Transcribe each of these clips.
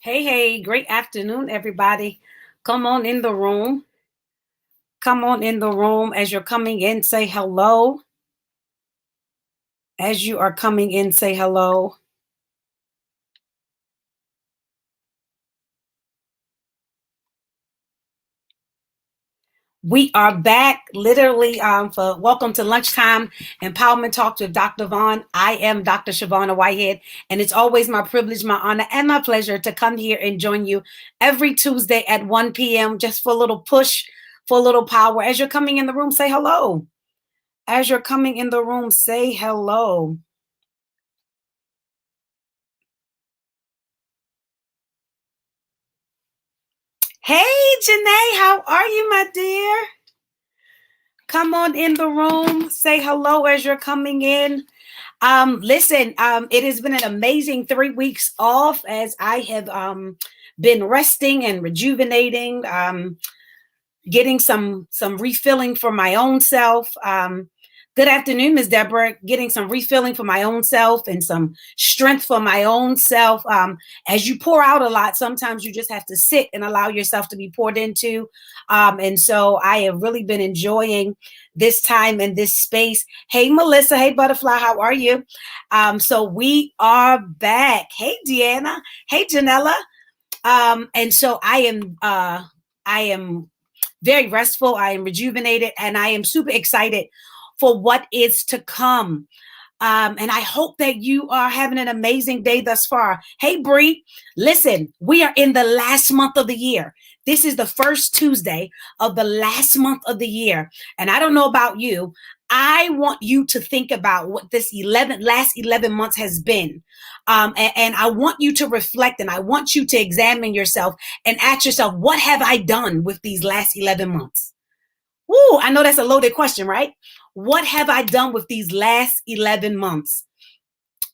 Hey, great afternoon, everybody. Come on in the room. Come on in the room as you're coming in, say hello. As you are coming in, say hello. We are back literally for welcome to Lunchtime Empowerment Talks with Dr. Vaughn. I am Dr. Shavonna Whitehead, and it's always my privilege, my honor, and my pleasure to come here and join you every Tuesday at 1 p.m. just for a little push, for a little power. As you're coming in the room, say hello. As you're coming in the room, say hello. Hey, Janae, how are you, my dear? Come on in the room. Say hello as you're coming in. Listen, it has been an amazing 3 weeks off as I have been resting and rejuvenating, getting some refilling for my own self. Good afternoon, Ms. Deborah. Getting some refilling for my own self and some strength for my own self. As you pour out a lot, sometimes you just have to sit and allow yourself to be poured into. And so I have really been enjoying this time and this space. Hey, Melissa. Hey, Butterfly. How are you? So we are back. Hey, Deanna. Hey, Janella. And so I am very restful. I am rejuvenated, and I am super excited for what is to come. And I hope that you are having an amazing day thus far. Hey, Bree, listen, we are in the last month of the year. This is the first Tuesday of the last month of the year. And I don't know about you. I want you to think about what this last 11 months has been. And I want you to reflect, and I want you to examine yourself and ask yourself, what have I done with these last 11 months? Woo, I know that's a loaded question, right? What have I done with these last 11 months?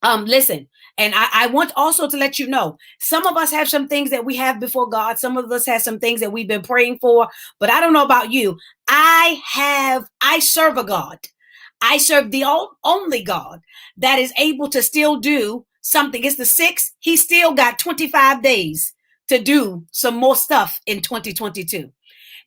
Listen, and I want also to let you know, some of us have some things that we have before God. Some of us have some things that we've been praying for, but I don't know about you. I serve a God. I serve the only God that is able to still do something. It's the 6th. He still got 25 days to do some more stuff in 2022.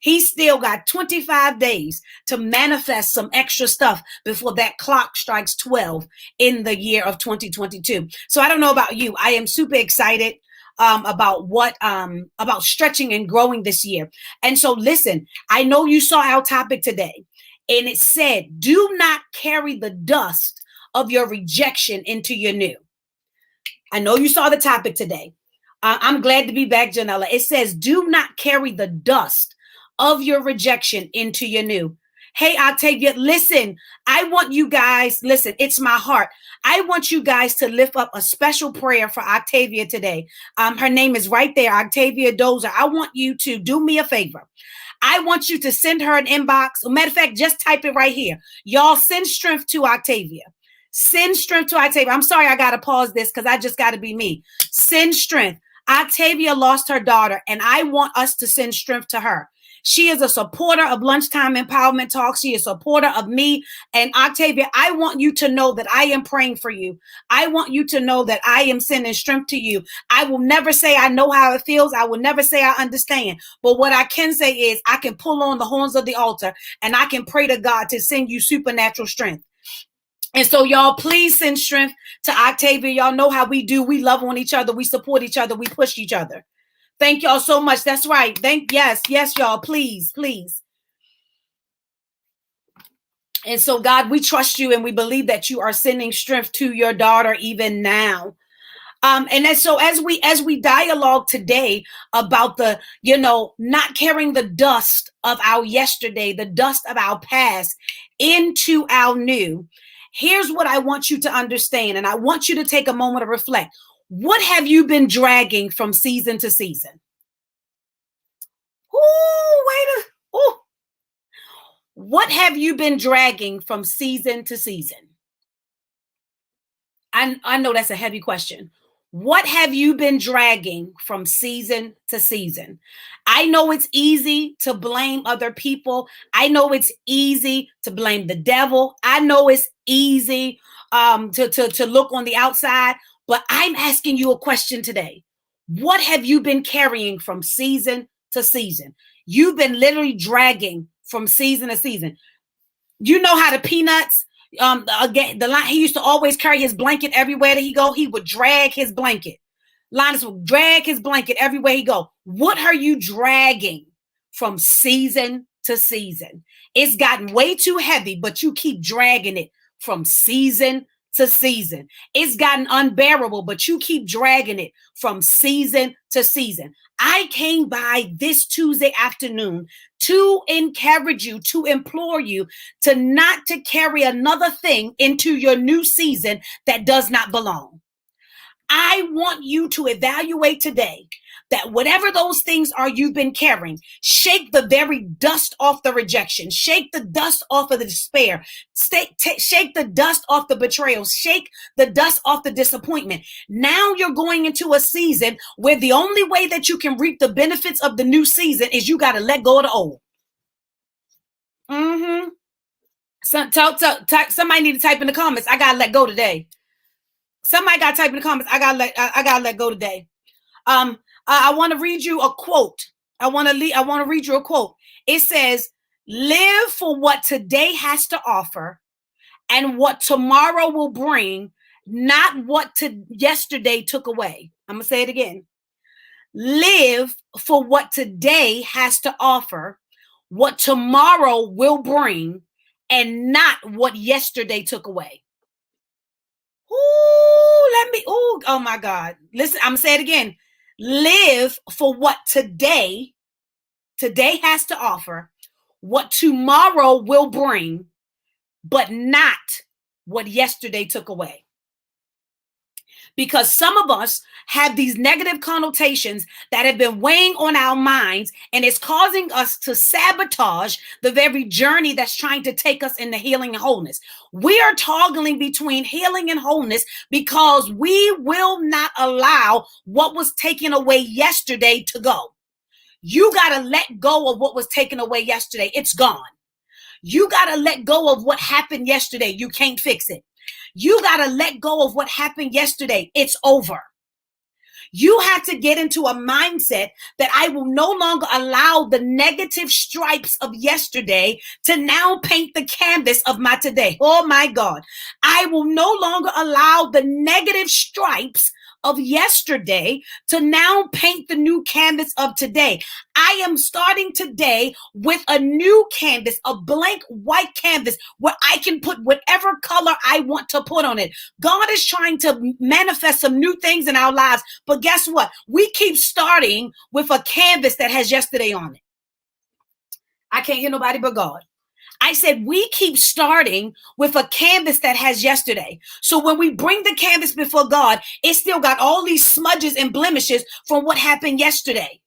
He still got 25 days to manifest some extra stuff before that clock strikes 12 in the year of 2022. So I don't know about you. I am super excited about stretching and growing this year. And so listen, I know you saw our topic today, and it said, do not carry the dust of your rejection into your new. I know you saw the topic today. I'm glad to be back, Janella. It says, do not carry the dust of your rejection into your new. Hey, Octavia, listen, I want you guys, listen, it's my heart. I want you guys to lift up a special prayer for Octavia today. Her name is right there, Octavia Dozer. I want you to do me a favor. I want you to send her an inbox. Matter of fact, just type it right here. Y'all send strength to Octavia. Send strength to Octavia. I'm sorry, I got to pause this because I just got to be me. Send strength. Octavia lost her daughter, and I want us to send strength to her. She is a supporter of Lunchtime Empowerment Talks. She is a supporter of me. And Octavia, I want you to know that I am praying for you. I want you to know that I am sending strength to you. I will never say I know how it feels. I will never say I understand. But what I can say is I can pull on the horns of the altar, and I can pray to God to send you supernatural strength. And so y'all, please send strength to Octavia. Y'all know how we do. We love on each other. We support each other. We push each other. Thank y'all so much. That's right. Yes, y'all. Please. And so, God, we trust you, and we believe that you are sending strength to your daughter even now. And so as we dialogue today about the, not carrying the dust of our yesterday, the dust of our past into our new, here's what I want you to understand. And I want you to take a moment to reflect. What have you been dragging from season to season? What have you been dragging from season to season? I know that's a heavy question. What have you been dragging from season to season? I know it's easy to blame other people. I know it's easy to blame the devil. I know it's easy to look on the outside, but I'm asking you a question today. What have you been carrying from season to season? You've been literally dragging from season to season. You know how the Peanuts, again, the line, he used to always carry his blanket everywhere that he go. He would drag his blanket. Linus would drag his blanket everywhere he go. What are you dragging from season to season? It's gotten way too heavy, but you keep dragging it from season to season. It's gotten unbearable, but you keep dragging it from season to season. I came by this Tuesday afternoon to encourage you, to implore you to not to carry another thing into your new season that does not belong. I want you to evaluate today that whatever those things are you've been carrying, shake the very dust off the rejection, shake the dust off of the despair, shake the dust off the betrayal, shake the dust off the disappointment. Now you're going into a season where the only way that you can reap the benefits of the new season is you got to let go of the old. Somebody need to type in the comments, I got to let go today. Somebody got to type in the comments, I gotta let go today. I want to read you a quote. I want to read you a quote. It says, "Live for what today has to offer, and what tomorrow will bring, not what yesterday took away." I'm gonna say it again. Live for what today has to offer, what tomorrow will bring, and not what yesterday took away. Oh my God. Listen, I'm gonna say it again. Live for what today has to offer, what tomorrow will bring, but not what yesterday took away. Because some of us have these negative connotations that have been weighing on our minds, and it's causing us to sabotage the very journey that's trying to take us into healing and wholeness. We are toggling between healing and wholeness because we will not allow what was taken away yesterday to go. You got to let go of what was taken away yesterday. It's gone. You got to let go of what happened yesterday. You can't fix it. You got to let go of what happened yesterday. It's over. You have to get into a mindset that I will no longer allow the negative stripes of yesterday to now paint the canvas of my today. Oh my God. I will no longer allow the negative stripes of yesterday to now paint the new canvas of today. I am starting today with a new canvas, a blank white canvas where I can put whatever color I want to put on it. God is trying to manifest some new things in our lives, but guess what? We keep starting with a canvas that has yesterday on it. I can't hear nobody but God. I said, we keep starting with a canvas that has yesterday. So when we bring the canvas before God, it still got all these smudges and blemishes from what happened yesterday.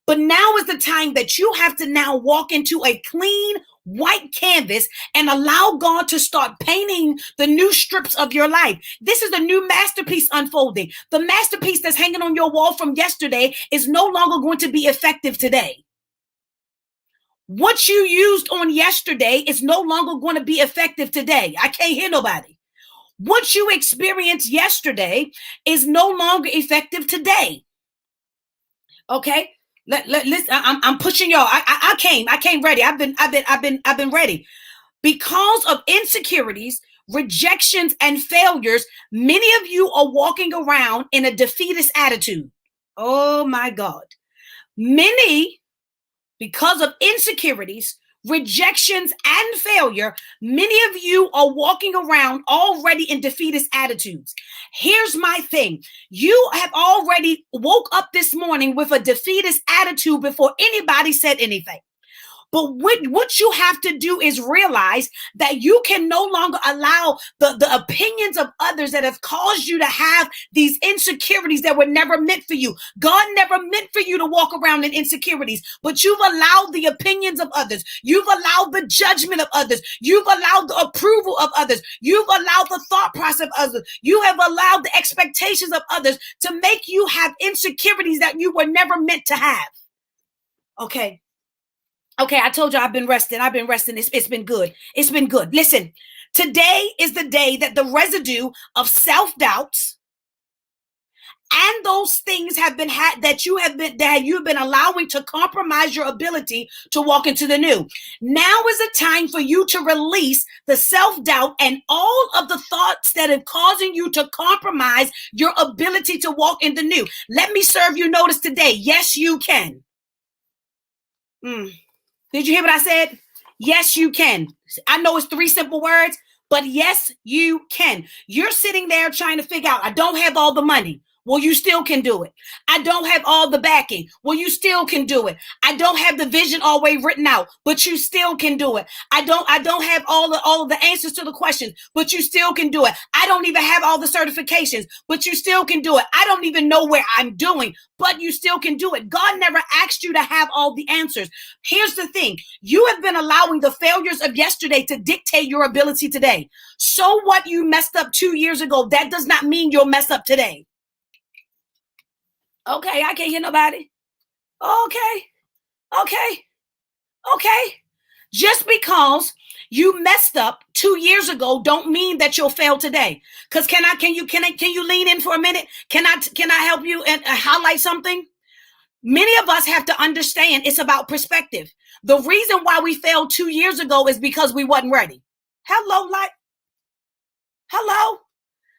But now is the time that you have to now walk into a clean white canvas and allow God to start painting the new strips of your life. This is a new masterpiece unfolding. The masterpiece that's hanging on your wall from yesterday is no longer going to be effective today. What you used on yesterday is no longer going to be effective today. I can't hear nobody. What you experienced yesterday is no longer effective today. Okay, listen. I'm pushing y'all. I came ready. I've been ready. Because of insecurities, rejections, and failures, many of you are walking around in a defeatist attitude. Oh my God, many. Because of insecurities, rejections, and failure, many of you are walking around already in defeatist attitudes. Here's my thing. You have already woke up this morning with a defeatist attitude before anybody said anything. But what you have to do is realize that you can no longer allow the opinions of others that have caused you to have these insecurities that were never meant for you. God never meant for you to walk around in insecurities, but you've allowed the opinions of others. You've allowed the judgment of others. You've allowed the approval of others. You've allowed the thought process of others. You have allowed the expectations of others to make you have insecurities that you were never meant to have. Okay, I told you I've been resting. It's been good. It's been good. Listen, today is the day that the residue of self-doubts and those things have been that you've been allowing to compromise your ability to walk into the new. Now is a time for you to release the self-doubt and all of the thoughts that are causing you to compromise your ability to walk in the new. Let me serve you notice today. Yes, you can. Did you hear what I said? Yes, you can. I know it's 3 simple words, but yes, you can. You're sitting there trying to figure out, I don't have all the money. Well, you still can do it. I don't have all the backing. Well, you still can do it. I don't have the vision all the way written out, but you still can do it. I don't have all of the answers to the questions, but you still can do it. I don't even have all the certifications, but you still can do it. I don't even know where I'm doing, but you still can do it. God never asked you to have all the answers. Here's the thing. You have been allowing the failures of yesterday to dictate your ability today. So what you messed up 2 years ago, that does not mean you'll mess up today. Okay, I can't hear nobody. Okay. Just because you messed up 2 years ago don't mean that you'll fail today. Because can you lean in for a minute? Can I help you and highlight something? Many of us have to understand it's about perspective. The reason why we failed 2 years ago is because we wasn't ready. Hello.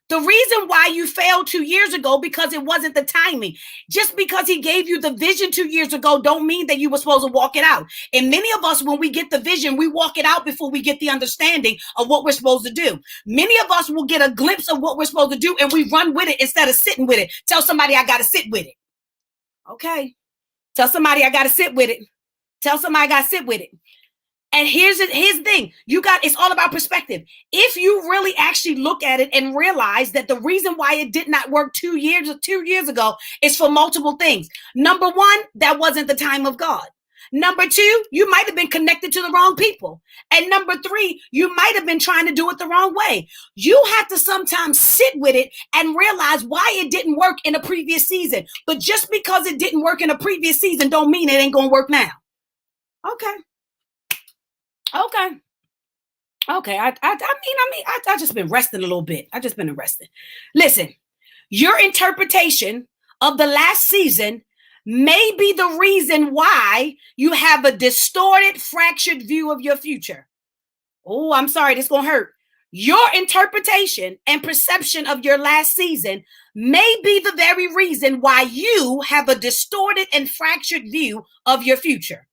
The reason why you failed 2 years ago because it wasn't the timing. Just because he gave you the vision 2 years ago don't mean that you were supposed to walk it out. And many of us, when we get the vision, we walk it out before we get the understanding of what we're supposed to do. Many of us will get a glimpse of what we're supposed to do and we run with it instead of sitting with it. Tell somebody I got to sit with it. Okay. Tell somebody I got to sit with it. Tell somebody I got to sit with it. And here's the thing. It's all about perspective. If you really actually look at it and realize that the reason why it did not work 2 years ago is for multiple things. Number one, that wasn't the time of God. Number two, you might have been connected to the wrong people. And number three, you might have been trying to do it the wrong way. You have to sometimes sit with it and realize why it didn't work in a previous season. But just because it didn't work in a previous season don't mean it ain't going to work now. Okay. I just been resting a little bit. I just been resting. Listen, your interpretation of the last season may be the reason why you have a distorted, fractured view of your future. Oh, I'm sorry, this gonna hurt. Your interpretation and perception of your last season may be the very reason why you have a distorted and fractured view of your future.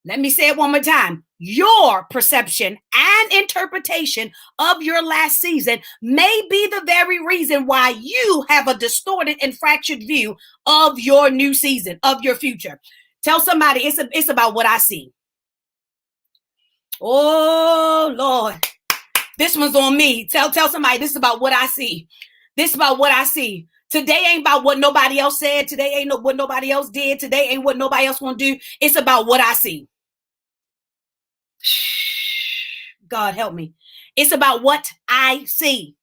Let me say it one more time. Your perception and interpretation of your last season may be the very reason why you have a distorted and fractured view of your new season, of your future. Tell somebody it's about what I see. Oh, Lord. This one's on me. Tell somebody this is about what I see. This is about what I see. Today ain't about what nobody else said. Today ain't what nobody else did. Today ain't what nobody else gonna do. It's about what I see. God help me. It's about what I see.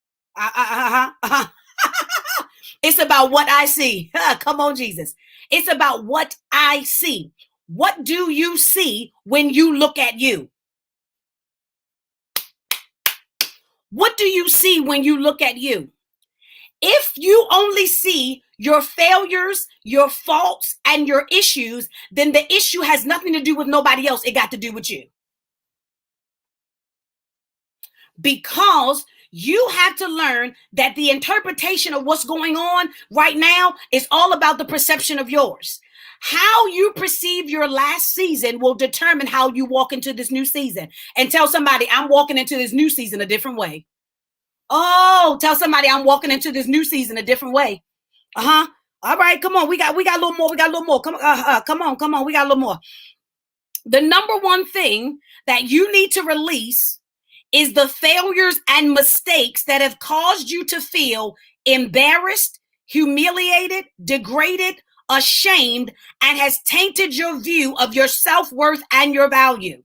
It's about what I see. Come on, Jesus. It's about what I see. What do you see when you look at you? What do you see when you look at you? If you only see your failures, your faults, and your issues, then the issue has nothing to do with nobody else. It got to do with you. Because you have to learn that the interpretation of what's going on right now is all about the perception of yours. How you perceive your last season will determine how you walk into this new season. And tell somebody, I'm walking into this new season a different way. Oh, tell somebody I'm walking into this new season a different way. All right, come on. We got a little more. Come on. We got a little more. The number one thing that you need to release is the failures and mistakes that have caused you to feel embarrassed, humiliated, degraded, ashamed, and has tainted your view of your self-worth and your value.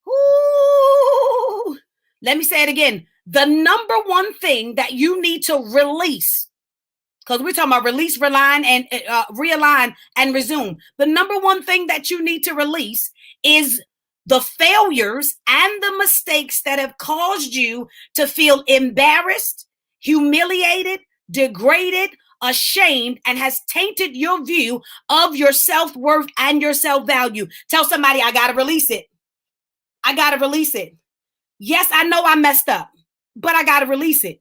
Ooh. Let me say it again. The number one thing that you need to release, because we're talking about release, realign, and resume. The number one thing that you need to release is the failures and the mistakes that have caused you to feel embarrassed, humiliated, degraded, ashamed and has tainted your view of your self-worth and your self-value. Tell somebody, I got to release it. I got to release it. Yes, I know I messed up, but I got to release it.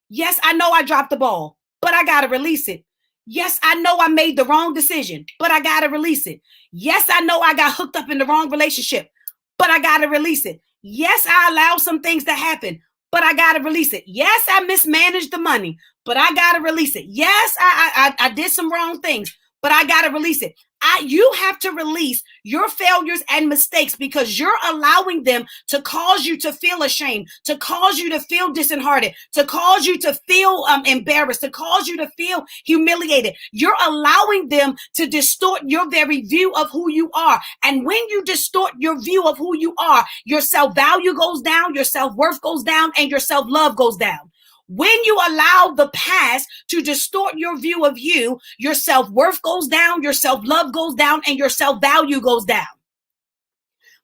Yes, I know I dropped the ball, but I got to release it. Yes, I know I made the wrong decision, but I got to release it. Yes, I know I got hooked up in the wrong relationship, but I got to release it. Yes, I allowed some things to happen, but I got to release it. Yes, I mismanaged the money, but I got to release it. Yes, I did some wrong things, but I got to release it. You have to release your failures and mistakes because you're allowing them to cause you to feel ashamed, to cause you to feel disheartened, to cause you to feel embarrassed, to cause you to feel humiliated. You're allowing them to distort your very view of who you are. And when you distort your view of who you are, your self-value goes down, your self-worth goes down, and your self-love goes down. When you allow the past to distort your view of you, your self-worth goes down, your self-love goes down, and your self-value goes down.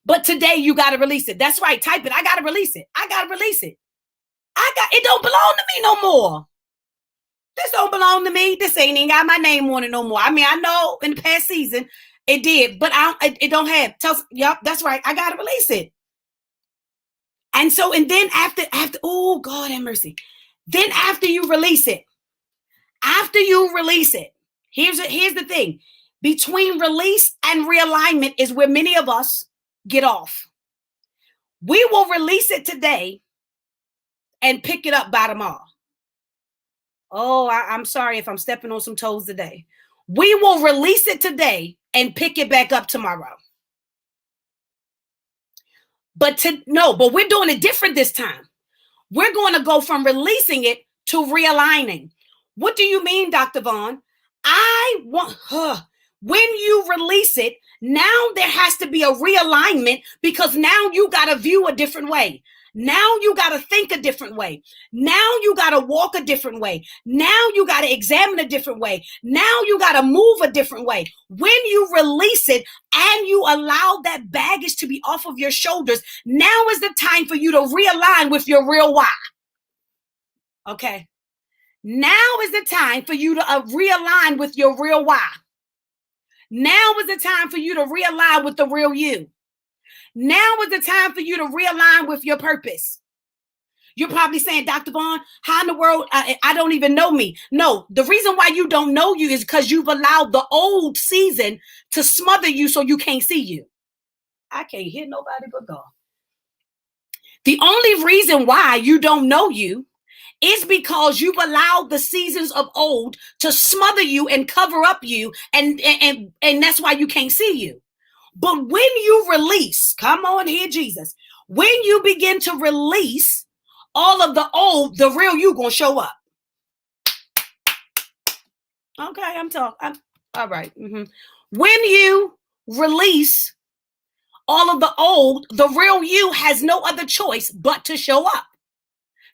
But today you got to release it. That's right. Type it. I got to release it. I got to release it. It don't belong to me no more. This don't belong to me. This ain't even got my name on it no more. I mean, I know in the past season it did, but it don't have. Yep, that's right. I got to release it. And so, and then after, oh, God have mercy. Then after you release it, here's the thing. Between release and realignment is where many of us get off. We will release it today and pick it up by tomorrow. Oh, I'm sorry if I'm stepping on some toes today. We will release it today and pick it back up tomorrow. But we're doing it different this time. We're going to go from releasing it to realigning. What do you mean, Dr. Vaughn? When you release it, now there has to be a realignment because now you got to view a different way. Now you got to think a different way. Now you got to walk a different way. Now you got to examine a different way. Now you got to move a different way. When you release it and you allow that baggage to be off of your shoulders, now is the time for you to realign with your real why. Okay. Now is the time for you to realign with your real why. Now is the time for you to realign with the real you. Now is the time for you to realign with your purpose. You're probably saying, Dr. Vaughn, how in the world, I don't even know me. No, the reason why you don't know you is because you've allowed the old season to smother you so you can't see you. I can't hear nobody but God. The only reason why you don't know you is because you've allowed the seasons of old to smother you and cover up you, and that's why you can't see you. But when you release, come on here, Jesus, when you begin to release all of the old, the real you gonna show up. Okay, I'm talking. All right. Mm-hmm. When you release all of the old, the real you has no other choice but to show up.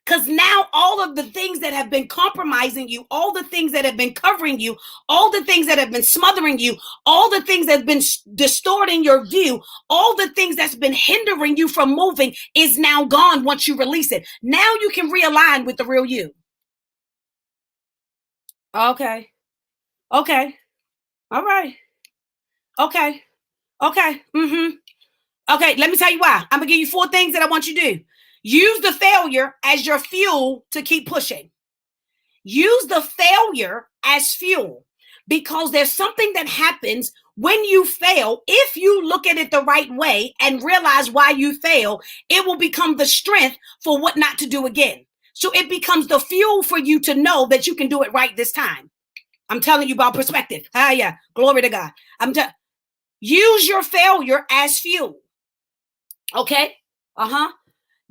Because now all of the things that have been compromising you, all the things that have been covering you, all the things that have been smothering you, all the things that have been distorting your view, all the things that's been hindering you from moving is now gone once you release it. Now you can realign with the real you. Okay. Okay. All right. Okay. Okay. Mm-hmm. Okay. Let me tell you why. I'm going to give you 4 things that I want you to do. Use the failure as your fuel to keep pushing. Use the failure as fuel because there's something that happens when you fail. If you look at it the right way and realize why you fail, it will become the strength for what not to do again. So it becomes the fuel for you to know that you can do it right this time. I'm telling you about perspective. Yeah. Glory to God. Use your failure as fuel. Okay.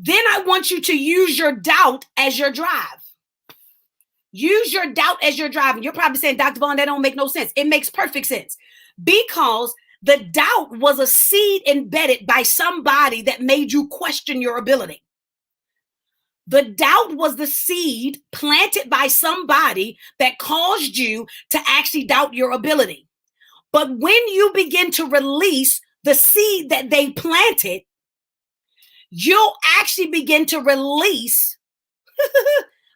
Then I want you to use your doubt as your drive. Use your doubt as your drive. And you're probably saying, Dr. Vaughn, that don't make no sense. It makes perfect sense because the doubt was a seed embedded by somebody that made you question your ability. The doubt was the seed planted by somebody that caused you to actually doubt your ability. But when you begin to release the seed that they planted, you'll actually begin to release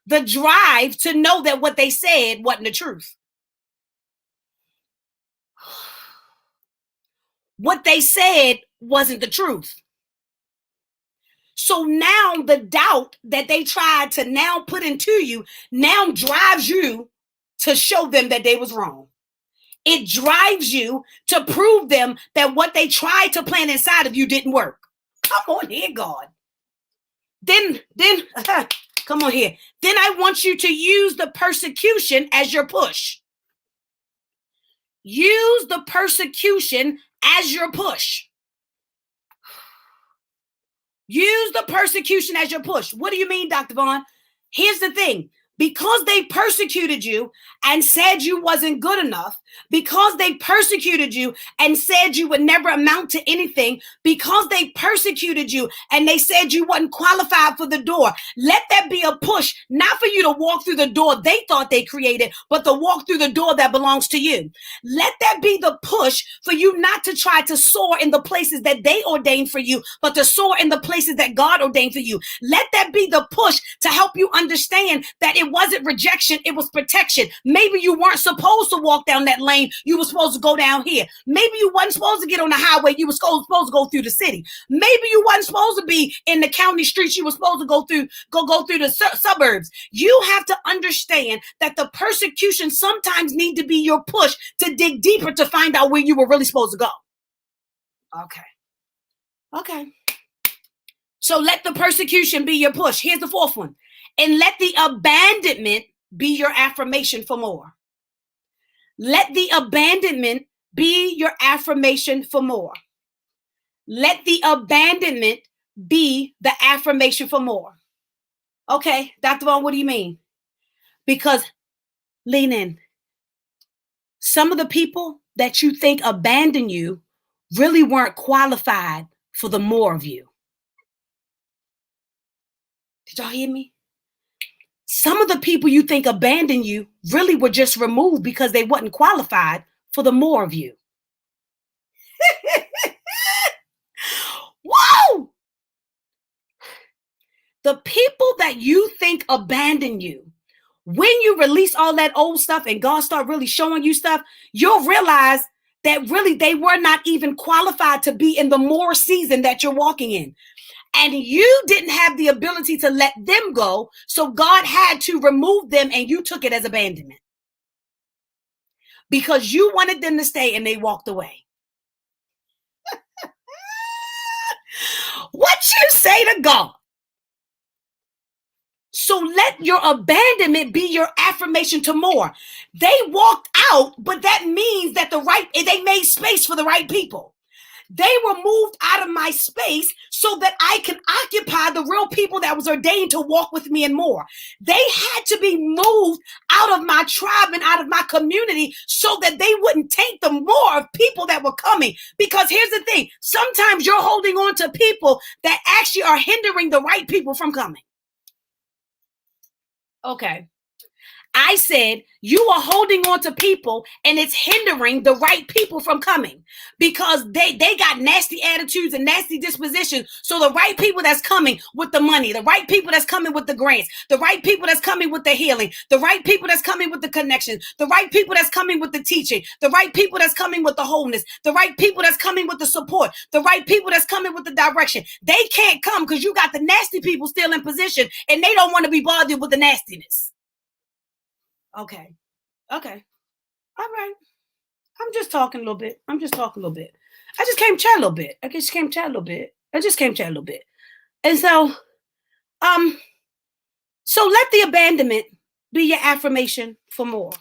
the drive to know that what they said wasn't the truth. What they said wasn't the truth. So now the doubt that they tried to now put into you now drives you to show them that they was wrong. It drives you to prove them that what they tried to plant inside of you didn't work. Come on here, God. Then come on here. Then I want you to use the persecution as your push. Use the persecution as your push. Use the persecution as your push. What do you mean, Dr. Vaughn? Here's the thing. Because they persecuted you and said you wasn't good enough, because they persecuted you and said you would never amount to anything, because they persecuted you and they said you wasn't qualified for the door, let that be a push, not for you to walk through the door they thought they created, but to walk through the door that belongs to you. Let that be the push for you not to try to soar in the places that they ordained for you, but to soar in the places that God ordained for you. Let that be the push to help you understand that it wasn't rejection, it was protection. Maybe you weren't supposed to walk down that lane, you were supposed to go down here. Maybe you wasn't supposed to get on the highway, you were supposed to go through the city. Maybe you wasn't supposed to be in the county streets, you were supposed to go through the suburbs. You have to understand that the persecution sometimes need to be your push to dig deeper to find out where you were really supposed to go. Okay. So let the persecution be your push. Here's the fourth one. And let the abandonment be your affirmation for more. Let the abandonment be your affirmation for more. Let the abandonment be the affirmation for more. Okay, Dr. Vaughn, what do you mean? Because, lean in. Some of the people that you think abandon you really weren't qualified for the more of you. Did y'all hear me? Some of the people you think abandoned you really were just removed because they wasn't qualified for the more of you. Whoa! The people that you think abandon you, when you release all that old stuff and God start really showing you stuff, you'll realize that really they were not even qualified to be in the more season that you're walking in. And you didn't have the ability to let them go. So God had to remove them and you took it as abandonment. Because you wanted them to stay and they walked away. What you say to God? So let your abandonment be your affirmation to more. They walked out, but that means that they made space for the right people. They were moved out of my space so that I can occupy the real people that was ordained to walk with me and more. They had to be moved out of my tribe and out of my community so that they wouldn't take the more of people that were coming. Because here's the thing, sometimes you're holding on to people that actually are hindering the right people from coming. Okay. I said you are holding on to people and it's hindering the right people from coming because they got nasty attitudes and nasty dispositions. So the right people that's coming with the money, the right people that's coming with the grants, the right people that's coming with the healing, the right people that's coming with the connections, the right people that's coming with the teaching, the right people that's coming with the wholeness, the right people that's coming with the support, the right people that's coming with the direction. They can't come because you got the nasty people still in position and they don't want to be bothered with the nastiness. Okay. All right. I'm just talking a little bit. I just came chat a little bit. And so, so let the abandonment be your affirmation for more.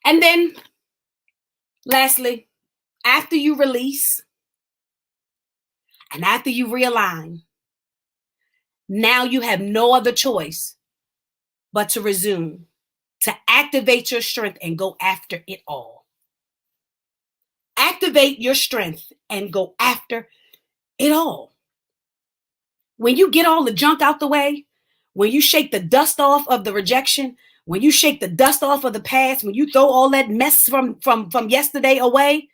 And then, lastly, after you release and after you realign, now you have no other choice but to resume, to activate your strength and go after it all. Activate your strength and go after it all. When you get all the junk out the way, when you shake the dust off of the rejection, when you shake the dust off of the past, when you throw all that mess from yesterday away,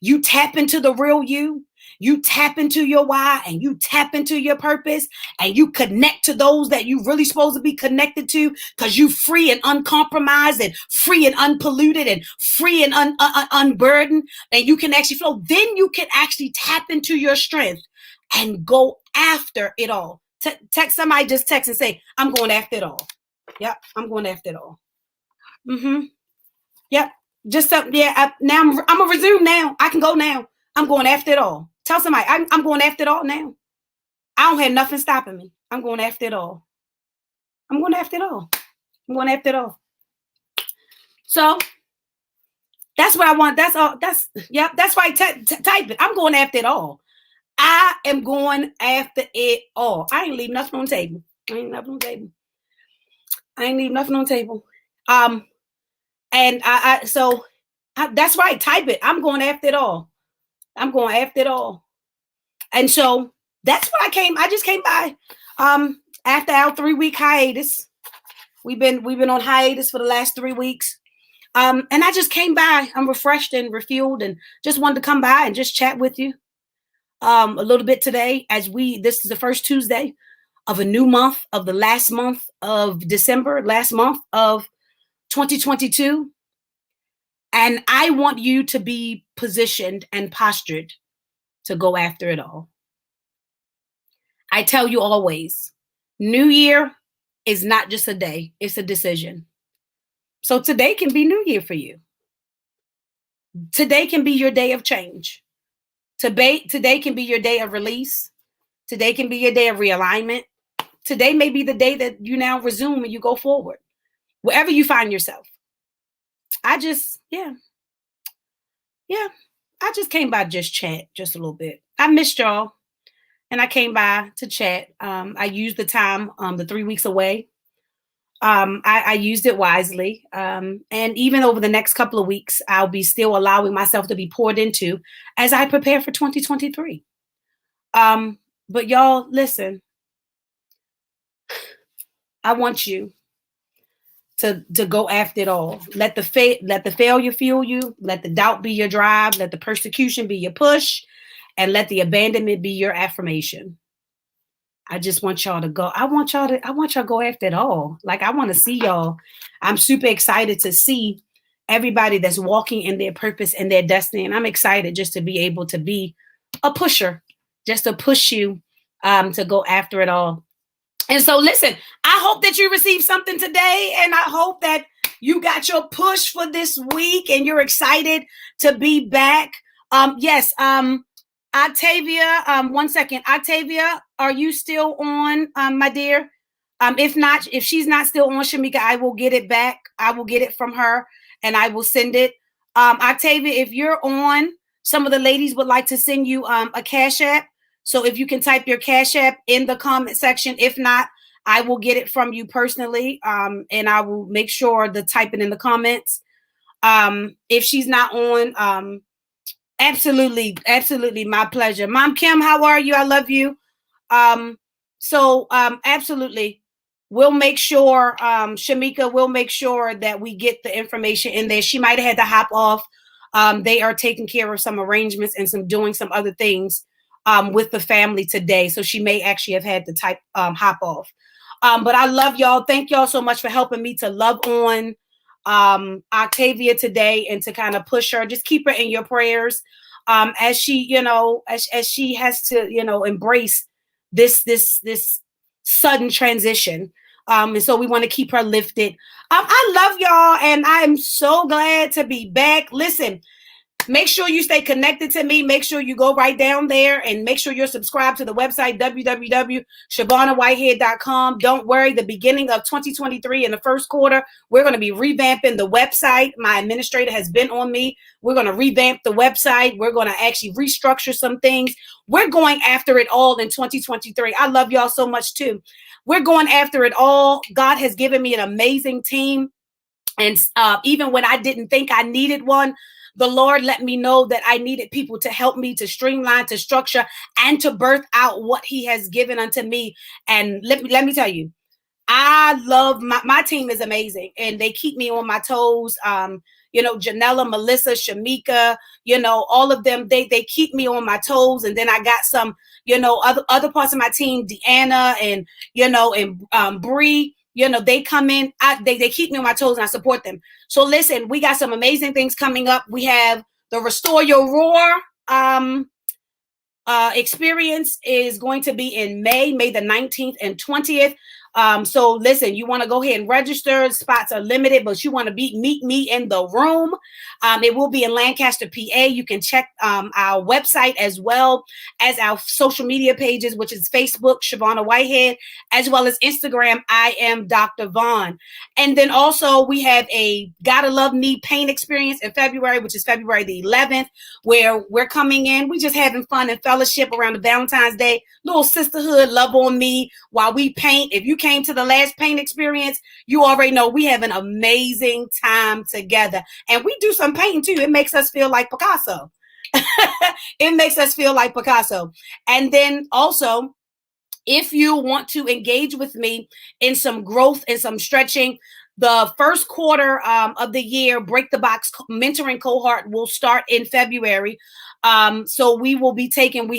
you tap into the real you. you tap into your why and you tap into your purpose and you connect to those that you really supposed to be connected to, because you free and uncompromised and free and unpolluted and free and unburdened, and you can actually flow, then you can actually tap into your strength and go after it all. Text somebody, just text and say, I'm going after it all. Yep, I'm going after it all. Yep. Just now I'm gonna resume now. I can go now. I'm going after it all. Tell somebody I'm going after it all now. I don't have nothing stopping me. I'm going after it all. I'm going after it all. I'm going after it all. So that's what I want. That's all. That's right. Type it. I'm going after it all. I am going after it all. I ain't leave nothing on the table. I ain't leave nothing on the table. And that's right. Type it. I'm going after it all. I'm going after it all. And so that's what I just came by. After our 3-week hiatus, we've been on hiatus for the last 3 weeks. And I just came by. I'm refreshed and refueled, and just wanted to come by and just chat with you a little bit today, as this is the first Tuesday of a new month, of the last month of December, last month of 2022. And I want you to be positioned and postured to go after it all. I tell you always, New Year is not just a day, it's a decision. So today can be New Year for you. Today can be your day of change. Today can be your day of release. Today can be your day of realignment. Today may be the day that you now resume and you go forward, wherever you find yourself. I just came by just chat just a little bit. I missed y'all, and I came by to chat. I used the time, the 3 weeks away. I used it wisely. And even over the next couple of weeks, I'll be still allowing myself to be poured into as I prepare for 2023. But y'all, listen, I want you to go after it all. Let the failure fuel you. Let the doubt be your drive. Let the persecution be your push, and let the abandonment be your affirmation. I just want y'all to go. I want y'all to go after it all. Like, I want to see y'all. I'm super excited to see everybody that's walking in their purpose and their destiny. And I'm excited just to be able to be a pusher, just to push you to go after it all. And so, listen, I hope that you received something today, and I hope that you got your push for this week and you're excited to be back. Yes, Octavia, 1 second. Octavia, are you still on, my dear? If she's not still on, Shamika, I will get it back. I will get it from her and I will send it. Octavia, if you're on, some of the ladies would like to send you a Cash App. So if you can type your Cash App in the comment section. If not, I will get it from you personally, and I will make sure to type it in the comments. If she's not on, absolutely, my pleasure. Mom Kim, how are you? I love you. Absolutely. We'll make sure, Shamika, we'll make sure that we get the information in there. She might have had to hop off. They are taking care of some arrangements and doing some other things with the family today. So she may actually have had to hop off. But I love y'all. Thank y'all so much for helping me to love on Octavia today and to kind of push her. Just keep her in your prayers as she, as she has to, embrace this sudden transition. And so we want to keep her lifted. I love y'all, and I am so glad to be back. Listen, make sure you stay connected to me. Make sure you go right down there and make sure you're subscribed to the website, www.shabonawhitehead.com. Don't worry, the beginning of 2023 in the first quarter, we're going to be revamping the website. My administrator has been on me. We're going to revamp the website. We're going to actually restructure some things. We're going after it all in 2023. I love y'all so much too. We're going after it all. God has given me an amazing team. And even when I didn't think I needed one, the Lord let me know that I needed people to help me to streamline, to structure, and to birth out what he has given unto me. And let me tell you, I love my team is amazing and they keep me on my toes. Janella, Melissa, Shamika, all of them, they keep me on my toes. And then I got some, other parts of my team, Deanna and, Bree, they come in, they keep me on my toes and I support them. So listen, we got some amazing things coming up. We have the Restore Your Roar, experience is going to be in May the 19th and 20th. So listen, you want to go ahead and register. Spots are limited, but you want to meet me in the room. It will be in Lancaster, PA. You can check our website as well as our social media pages, which is Facebook, Shavonna Whitehead, as well as Instagram, I am Dr. Vaughn. And then also we have a Gotta Love Me paint experience in February, which is February the 11th, where we're coming in. We just having fun and fellowship around the Valentine's Day, little sisterhood, love on me while we paint. If you came to the last paint experience, you already know we have an amazing time together. And we do some painting too. It makes us feel like Picasso. It makes us feel like Picasso. And then also, if you want to engage with me in some growth and some stretching, the first quarter of the year, Break the Box mentoring cohort will start in February. So we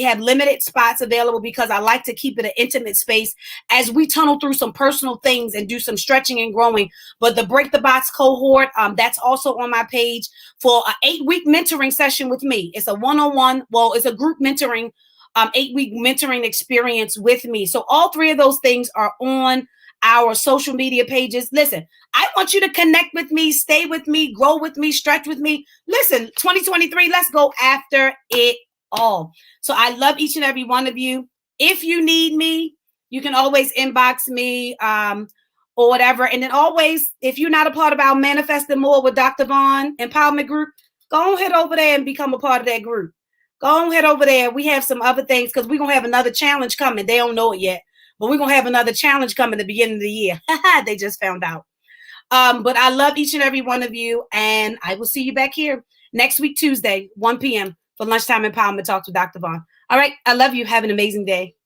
have limited spots available because I like to keep it an intimate space as we tunnel through some personal things and do some stretching and growing. But the Break the Box cohort, that's also on my page for an 8-week mentoring session with me. It's a one-on-one, it's a group mentoring 8-week mentoring experience with me. So all three of those things are on our social media pages. Listen, I want you to connect with me, stay with me, grow with me, stretch with me. Listen, 2023, let's go after it all. So I love each and every one of you. If you need me, you can always inbox me or whatever. And then always, if you're not a part of our Manifesting More with Dr. Vaughn Empowerment Group, go head over there and become a part of that group. Go on, head over there. We have some other things because we're going to have another challenge coming. They don't know it yet, but we're going to have another challenge coming at the beginning of the year. They just found out. But I love each and every one of you, and I will see you back here next week, Tuesday, 1 p.m. for Lunchtime Empowerment Talks with Dr. Vaughn. All right. I love you. Have an amazing day.